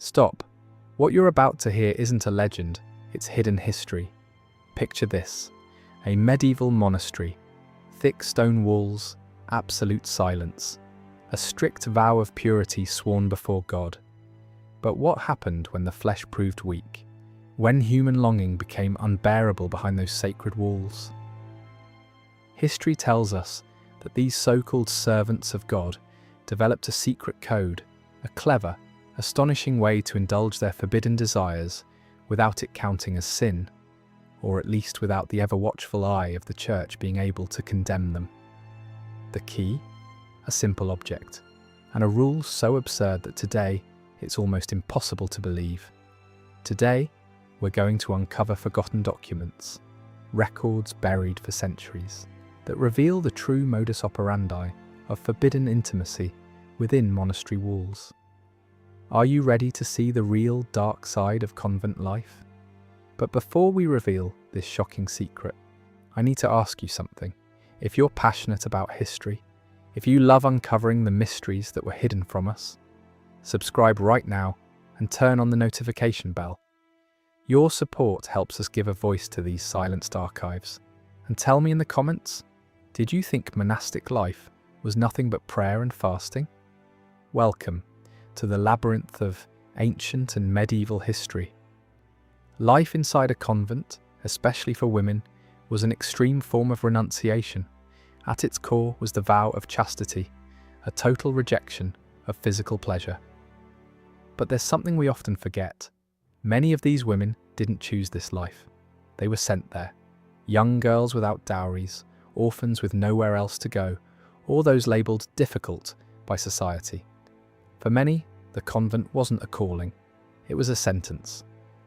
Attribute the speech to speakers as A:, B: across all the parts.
A: Stop. What you're about to hear isn't a legend, it's hidden history. Picture this: a medieval monastery, thick stone walls, absolute silence, a strict vow of purity sworn before God. But what happened when the flesh proved weak? When human longing became unbearable behind those sacred walls? History tells us that these so-called servants of God developed a secret code, a clever, astonishing way to indulge their forbidden desires without it counting as sin, or at least without the ever-watchful eye of the Church being able to condemn them. The key? A simple object, and a rule so absurd that today it's almost impossible to believe. Today, we're going to uncover forgotten documents, records buried for centuries, that reveal the true modus operandi of forbidden intimacy within monastery walls. Are you ready to see the real dark side of convent life? But before we reveal this shocking secret, I need to ask you something. If you're passionate about history, if you love uncovering the mysteries that were hidden from us, subscribe right now and turn on the notification bell. Your support helps us give a voice to these silenced archives. And tell me in the comments, did you think monastic life was nothing but prayer and fasting? Welcome to the labyrinth of ancient and medieval history. Life inside a convent, especially for women, was an extreme form of renunciation. At its core was the vow of chastity, a total rejection of physical pleasure. But there's something we often forget. Many of these women didn't choose this life. They were sent there. Young girls without dowries, orphans with nowhere else to go, or those labelled difficult by society. For many, the convent wasn't a calling, it was a sentence.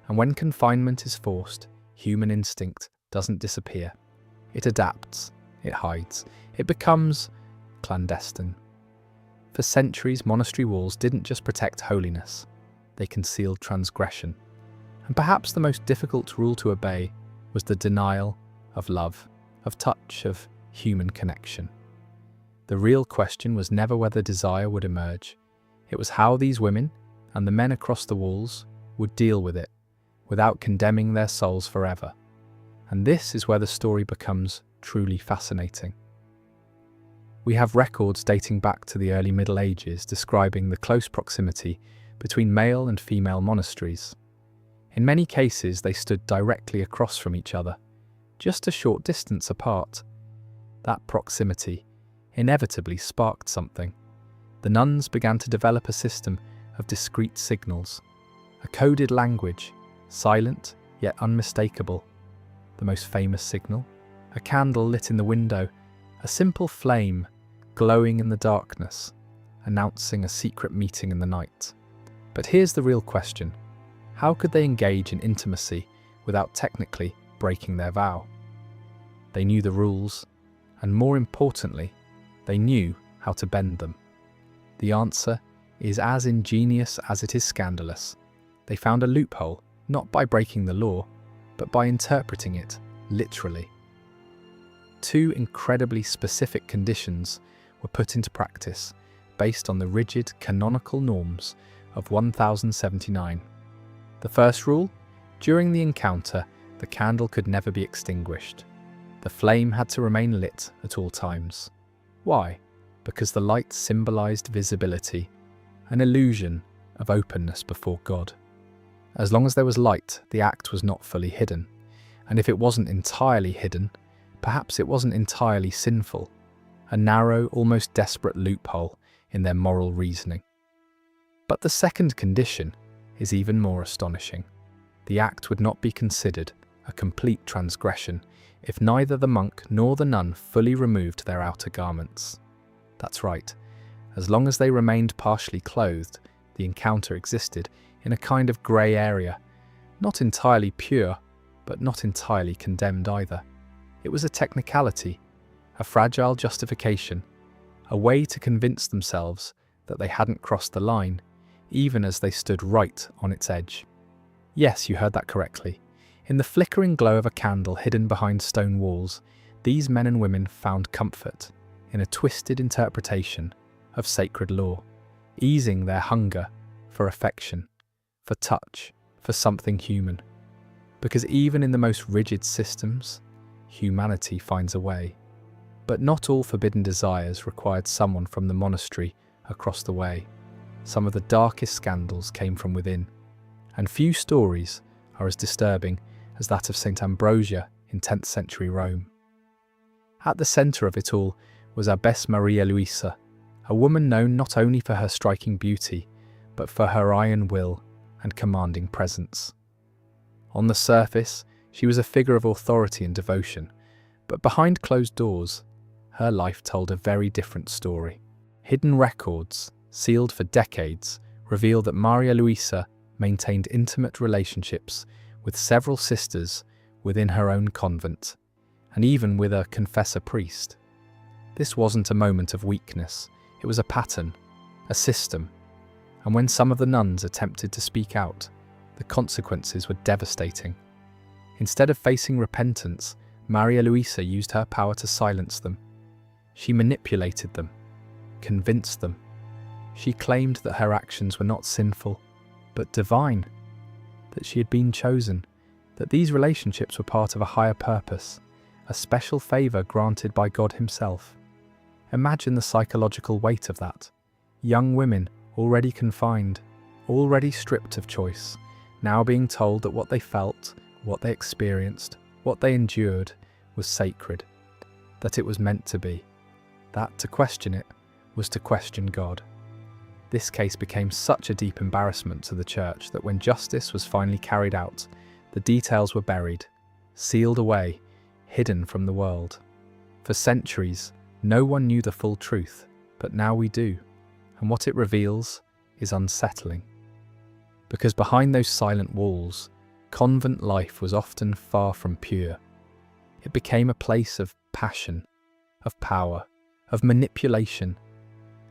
A: And when confinement is forced, human instinct doesn't disappear. It adapts, it hides, it becomes clandestine. For centuries, monastery walls didn't just protect holiness, they concealed transgression. And perhaps the most difficult rule to obey was the denial of love, of touch, of human connection. The real question was never whether desire would emerge. It was how these women, and the men across the walls, would deal with it, without condemning their souls forever. And this is where the story becomes truly fascinating. We have records dating back to the early Middle Ages describing the close proximity between male and female monasteries. In many cases, they stood directly across from each other, just a short distance apart. That proximity inevitably sparked something. The nuns began to develop a system of discrete signals, a coded language, silent yet unmistakable. The most famous signal? A candle lit in the window, a simple flame glowing in the darkness, announcing a secret meeting in the night. But here's the real question. How could they engage in intimacy without technically breaking their vow? They knew the rules, and more importantly, they knew how to bend them. The answer is as ingenious as it is scandalous. They found a loophole, not by breaking the law, but by interpreting it literally. Two incredibly specific conditions were put into practice based on the rigid canonical norms of 1079. The first rule: during the encounter, the candle could never be extinguished. The flame had to remain lit at all times. Why? Because the light symbolized visibility, an illusion of openness before God. As long as there was light, the act was not fully hidden. And if it wasn't entirely hidden, perhaps it wasn't entirely sinful, a narrow, almost desperate loophole in their moral reasoning. But the second condition is even more astonishing. The act would not be considered a complete transgression if neither the monk nor the nun fully removed their outer garments. That's right, as long as they remained partially clothed, the encounter existed in a kind of grey area, not entirely pure, but not entirely condemned either. It was a technicality, a fragile justification, a way to convince themselves that they hadn't crossed the line, even as they stood right on its edge. Yes, you heard that correctly. In the flickering glow of a candle hidden behind stone walls, these men and women found comfort in a twisted interpretation of sacred law, easing their hunger for affection, for touch, for something human. Because even in the most rigid systems, humanity finds a way. But not all forbidden desires required someone from the monastery across the way. Some of the darkest scandals came from within, and few stories are as disturbing as that of St. Ambrosia in 10th century Rome. At the centre of it all was Abbess Maria Luisa, a woman known not only for her striking beauty, but for her iron will and commanding presence. On the surface, she was a figure of authority and devotion, but behind closed doors, her life told a very different story. Hidden records, sealed for decades, reveal that Maria Luisa maintained intimate relationships with several sisters within her own convent, and even with a confessor priest. This wasn't a moment of weakness, it was a pattern, a system, and when some of the nuns attempted to speak out, the consequences were devastating. Instead of facing repentance, Maria Luisa used her power to silence them. She manipulated them, convinced them. She claimed that her actions were not sinful, but divine, that she had been chosen, that these relationships were part of a higher purpose, a special favour granted by God Himself. Imagine the psychological weight of that. Young women, already confined, already stripped of choice, now being told that what they felt, what they experienced, what they endured was sacred, that it was meant to be, that to question it was to question God. This case became such a deep embarrassment to the Church that when justice was finally carried out, the details were buried, sealed away, hidden from the world. For centuries, no one knew the full truth, but now we do, and what it reveals is unsettling. Because behind those silent walls, convent life was often far from pure. It became a place of passion, of power, of manipulation,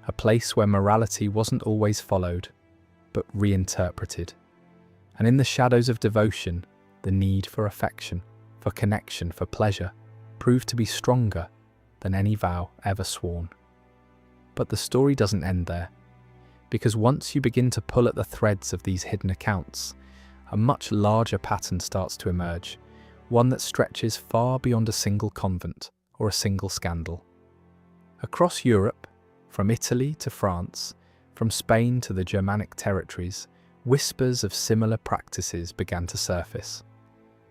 A: a place where morality wasn't always followed, but reinterpreted. And in the shadows of devotion, the need for affection, for connection, for pleasure, proved to be stronger than any vow ever sworn. But the story doesn't end there, because once you begin to pull at the threads of these hidden accounts, a much larger pattern starts to emerge, one that stretches far beyond a single convent or a single scandal. Across Europe, from Italy to France, from Spain to the Germanic territories, whispers of similar practices began to surface.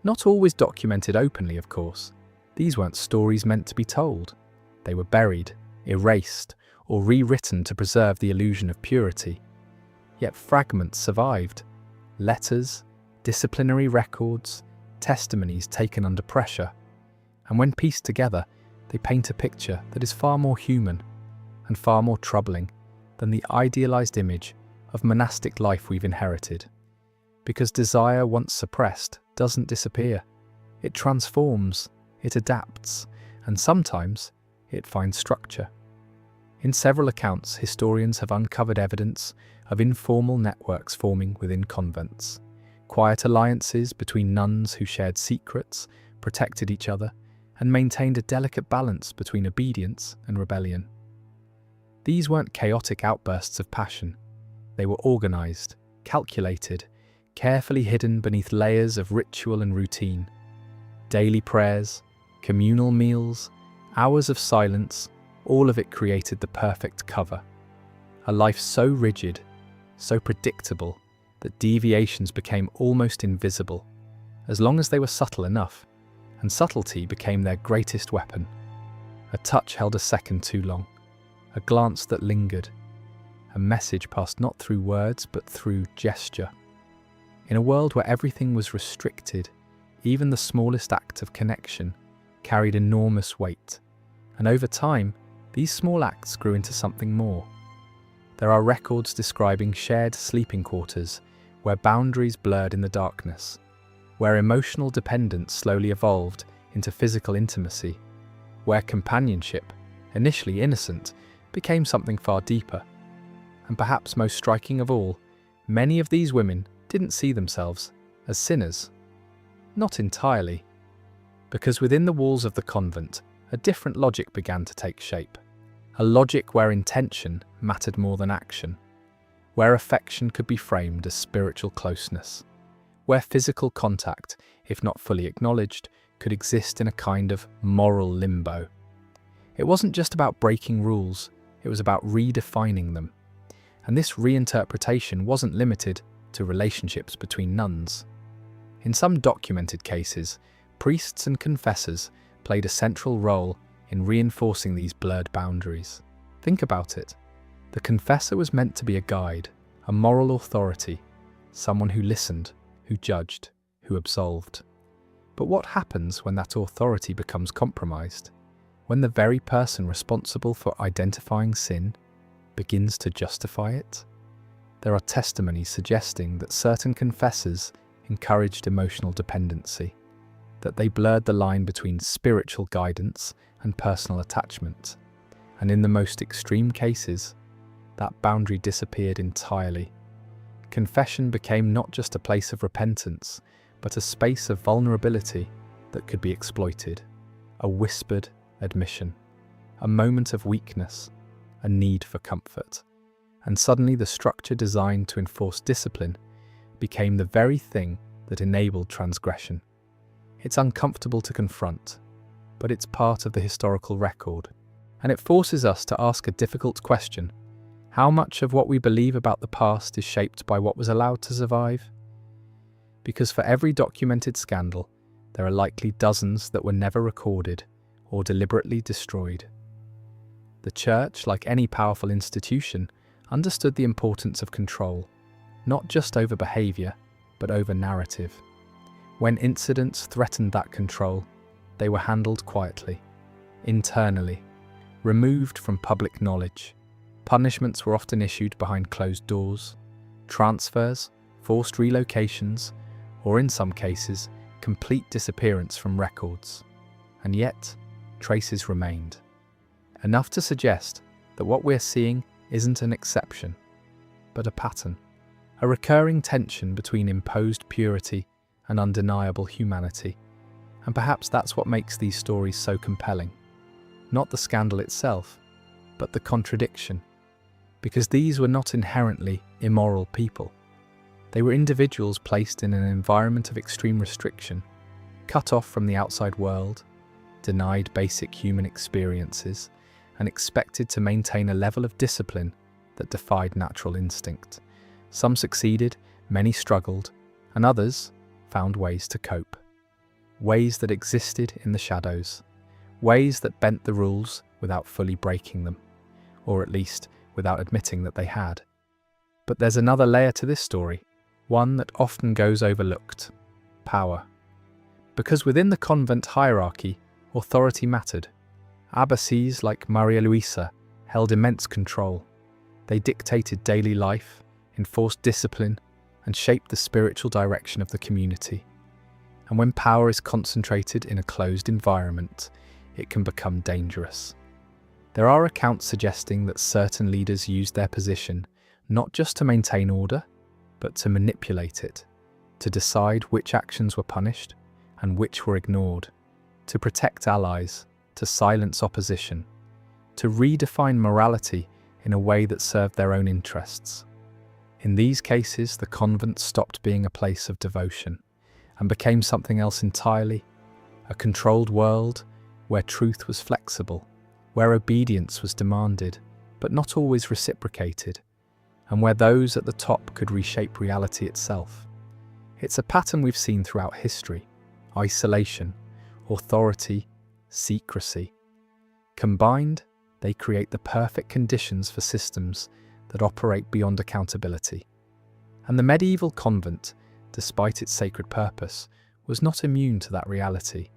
A: Not always documented openly, of course. These weren't stories meant to be told. They were buried, erased, or rewritten to preserve the illusion of purity. Yet fragments survived. Letters, disciplinary records, testimonies taken under pressure. And when pieced together, they paint a picture that is far more human and far more troubling than the idealized image of monastic life we've inherited. Because desire once suppressed doesn't disappear. It transforms, it adapts, and sometimes it finds structure. In several accounts, historians have uncovered evidence of informal networks forming within convents, quiet alliances between nuns who shared secrets, protected each other, and maintained a delicate balance between obedience and rebellion. These weren't chaotic outbursts of passion. They were organized, calculated, carefully hidden beneath layers of ritual and routine. Daily prayers, communal meals, hours of silence, all of it created the perfect cover. A life so rigid, so predictable, that deviations became almost invisible, as long as they were subtle enough, and subtlety became their greatest weapon. A touch held a second too long, a glance that lingered, a message passed not through words but through gesture. In a world where everything was restricted, even the smallest act of connection carried enormous weight, and over time, these small acts grew into something more. There are records describing shared sleeping quarters where boundaries blurred in the darkness, where emotional dependence slowly evolved into physical intimacy, where companionship, initially innocent, became something far deeper. And perhaps most striking of all, many of these women didn't see themselves as sinners. Not entirely, because within the walls of the convent, a different logic began to take shape. A logic where intention mattered more than action, where affection could be framed as spiritual closeness, where physical contact, if not fully acknowledged, could exist in a kind of moral limbo. It wasn't just about breaking rules, it was about redefining them. And this reinterpretation wasn't limited to relationships between nuns. In some documented cases, priests and confessors played a central role in reinforcing these blurred boundaries. Think about it. The confessor was meant to be a guide, a moral authority, someone who listened, who judged, who absolved. But what happens when that authority becomes compromised? When the very person responsible for identifying sin begins to justify it? There are testimonies suggesting that certain confessors encouraged emotional dependency, that they blurred the line between spiritual guidance and personal attachment, and in the most extreme cases, that boundary disappeared entirely. Confession became not just a place of repentance, but a space of vulnerability that could be exploited, a whispered admission, a moment of weakness, a need for comfort. And suddenly the structure designed to enforce discipline became the very thing that enabled transgression. It's uncomfortable to confront, but it's part of the historical record, and it forces us to ask a difficult question. How much of what we believe about the past is shaped by what was allowed to survive? Because for every documented scandal, there are likely dozens that were never recorded or deliberately destroyed. The Church, like any powerful institution, understood the importance of control, not just over behaviour, but over narrative. When incidents threatened that control, they were handled quietly, internally, removed from public knowledge. Punishments were often issued behind closed doors, transfers, forced relocations, or in some cases, complete disappearance from records. And yet, traces remained. Enough to suggest that what we're seeing isn't an exception, but a pattern, a recurring tension between imposed purity and undeniable humanity. And perhaps that's what makes these stories so compelling. Not the scandal itself, but the contradiction. Because these were not inherently immoral people. They were individuals placed in an environment of extreme restriction, cut off from the outside world, denied basic human experiences, and expected to maintain a level of discipline that defied natural instinct. Some succeeded, many struggled, and others found ways to cope. Ways that existed in the shadows. Ways that bent the rules without fully breaking them, or at least without admitting that they had. But there's another layer to this story, one that often goes overlooked: power. Because within the convent hierarchy, authority mattered. Abbesses like Maria Luisa held immense control. They dictated daily life, enforced discipline, and shaped the spiritual direction of the community. And when power is concentrated in a closed environment, it can become dangerous. There are accounts suggesting that certain leaders used their position not just to maintain order, but to manipulate it, to decide which actions were punished and which were ignored, to protect allies, to silence opposition, to redefine morality in a way that served their own interests. In these cases, the convent stopped being a place of devotion and became something else entirely, a controlled world where truth was flexible, where obedience was demanded, but not always reciprocated, and where those at the top could reshape reality itself. It's a pattern we've seen throughout history: isolation, authority, secrecy. Combined, they create the perfect conditions for systems that operate beyond accountability. And the medieval convent, despite its sacred purpose, was not immune to that reality.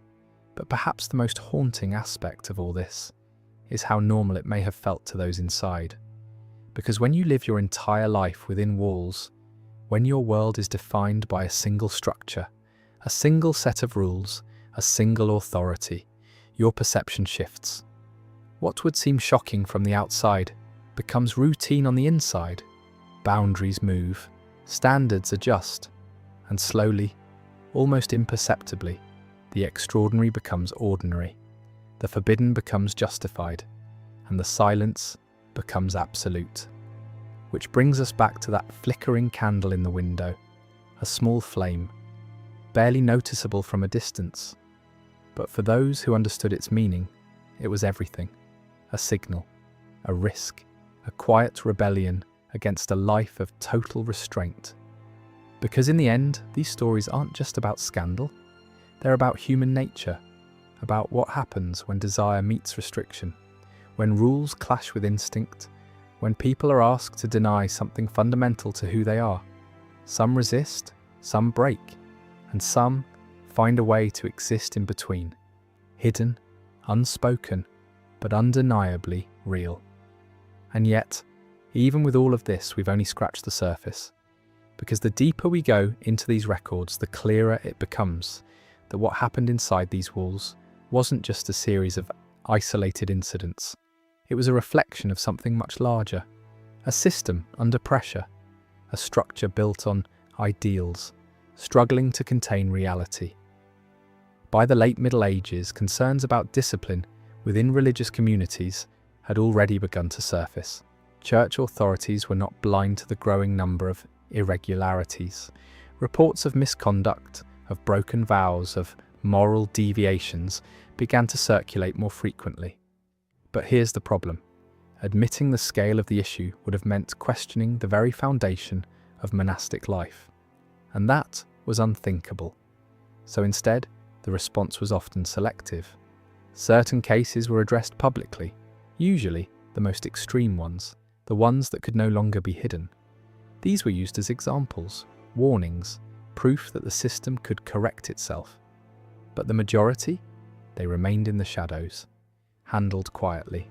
A: But perhaps the most haunting aspect of all this is how normal it may have felt to those inside. Because when you live your entire life within walls, when your world is defined by a single structure, a single set of rules, a single authority, your perception shifts. What would seem shocking from the outside becomes routine on the inside. Boundaries move, standards adjust, and slowly, almost imperceptibly, the extraordinary becomes ordinary, the forbidden becomes justified, and the silence becomes absolute. Which brings us back to that flickering candle in the window, a small flame, barely noticeable from a distance. But for those who understood its meaning, it was everything. A signal, a risk, a quiet rebellion against a life of total restraint. Because in the end, these stories aren't just about scandal. They're about human nature, about what happens when desire meets restriction, when rules clash with instinct, when people are asked to deny something fundamental to who they are. Some resist, some break, and some find a way to exist in between, hidden, unspoken, but undeniably real. And yet, even with all of this, we've only scratched the surface. Because the deeper we go into these records, the clearer it becomes that what happened inside these walls wasn't just a series of isolated incidents. It was a reflection of something much larger, a system under pressure, a structure built on ideals, struggling to contain reality. By the late Middle Ages, concerns about discipline within religious communities had already begun to surface. Church authorities were not blind to the growing number of irregularities. Reports of misconduct, of broken vows, of moral deviations began to circulate more frequently. But here's the problem. Admitting the scale of the issue would have meant questioning the very foundation of monastic life. And that was unthinkable. So instead, the response was often selective. Certain cases were addressed publicly, usually the most extreme ones, the ones that could no longer be hidden. These were used as examples, warnings, proof that the system could correct itself. But the majority, they remained in the shadows, handled quietly,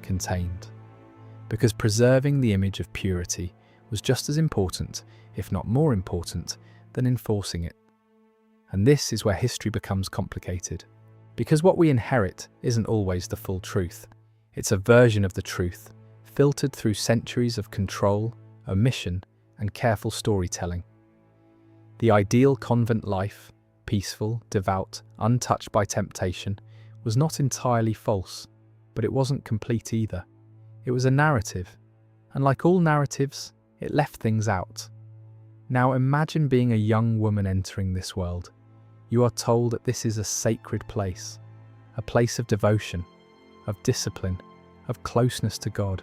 A: contained. Because preserving the image of purity was just as important, if not more important, than enforcing it. And this is where history becomes complicated. Because what we inherit isn't always the full truth. It's a version of the truth, filtered through centuries of control, omission, and careful storytelling. The ideal convent life, peaceful, devout, untouched by temptation, was not entirely false, but it wasn't complete either. It was a narrative, and like all narratives, it left things out. Now imagine being a young woman entering this world. You are told that this is a sacred place, a place of devotion, of discipline, of closeness to God.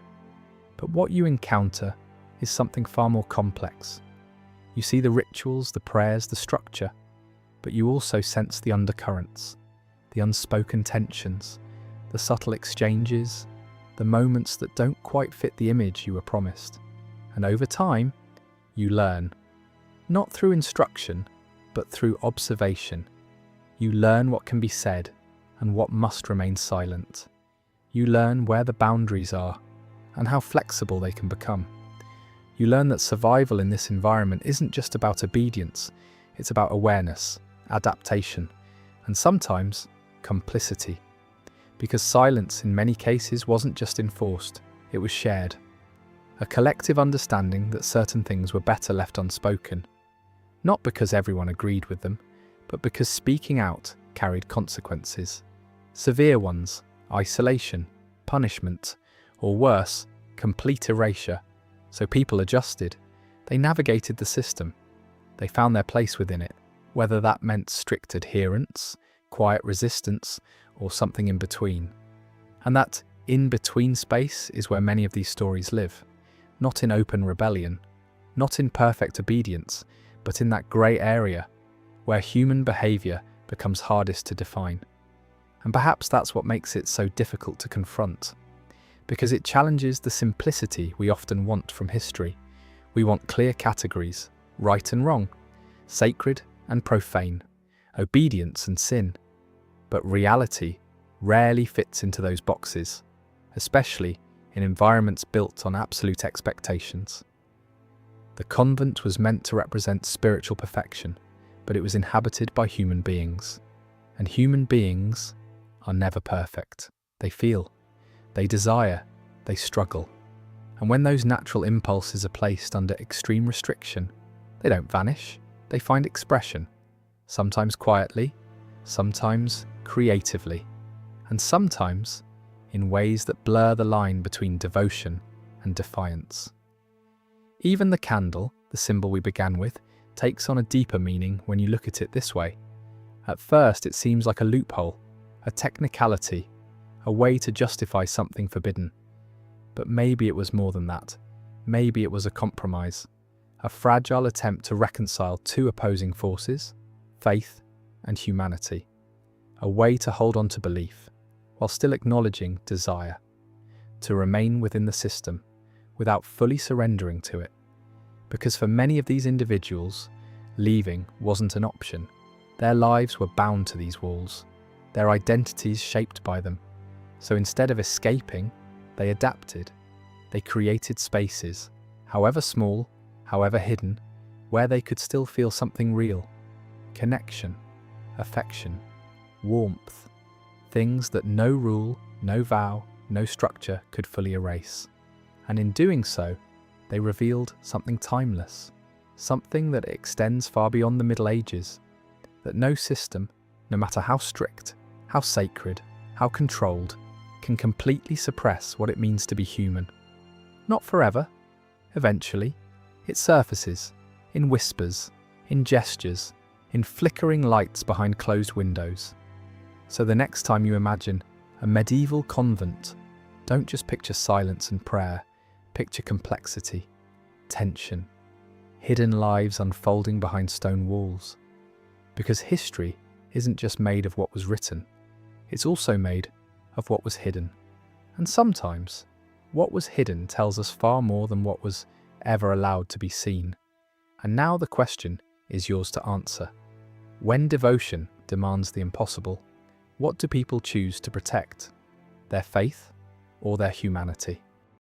A: But what you encounter is something far more complex. You see the rituals, the prayers, the structure, but you also sense the undercurrents, the unspoken tensions, the subtle exchanges, the moments that don't quite fit the image you were promised. And over time, you learn, not through instruction, but through observation. You learn what can be said and what must remain silent. You learn where the boundaries are and how flexible they can become. You learn that survival in this environment isn't just about obedience, it's about awareness, adaptation, and sometimes complicity. Because silence in many cases wasn't just enforced, it was shared. A collective understanding that certain things were better left unspoken. Not because everyone agreed with them, but because speaking out carried consequences. Severe ones, isolation, punishment, or worse, complete erasure. So people adjusted. They navigated the system. They found their place within it, whether that meant strict adherence, quiet resistance, or something in between. And that in-between space is where many of these stories live. Not in open rebellion, not in perfect obedience, but in that grey area where human behaviour becomes hardest to define. And perhaps that's what makes it so difficult to confront, because it challenges the simplicity we often want from history. We want clear categories, right and wrong, sacred and profane, obedience and sin. But reality rarely fits into those boxes, especially in environments built on absolute expectations. The convent was meant to represent spiritual perfection, but it was inhabited by human beings. And human beings are never perfect. They feel, they desire, they struggle. And when those natural impulses are placed under extreme restriction, they don't vanish, they find expression, sometimes quietly, sometimes creatively, and sometimes in ways that blur the line between devotion and defiance. Even the candle, the symbol we began with, takes on a deeper meaning when you look at it this way. At first, it seems like a loophole, a technicality, a way to justify something forbidden. But maybe it was more than that. Maybe it was a compromise, a fragile attempt to reconcile two opposing forces, faith and humanity, a way to hold on to belief while still acknowledging desire, to remain within the system without fully surrendering to it. Because for many of these individuals, leaving wasn't an option. Their lives were bound to these walls, their identities shaped by them. So instead of escaping, they adapted. They created spaces, however small, however hidden, where they could still feel something real. Connection, affection, warmth, things that no rule, no vow, no structure could fully erase. And in doing so, they revealed something timeless, something that extends far beyond the Middle Ages, that no system, no matter how strict, how sacred, how controlled, can completely suppress what it means to be human. Not forever. Eventually, it surfaces, in whispers, in gestures, in flickering lights behind closed windows. So the next time you imagine a medieval convent, don't just picture silence and prayer, picture complexity, tension, hidden lives unfolding behind stone walls. Because history isn't just made of what was written, it's also made of what was hidden. And sometimes, what was hidden tells us far more than what was ever allowed to be seen. And now the question is yours to answer. When devotion demands the impossible, what do people choose to protect? Their faith or their humanity?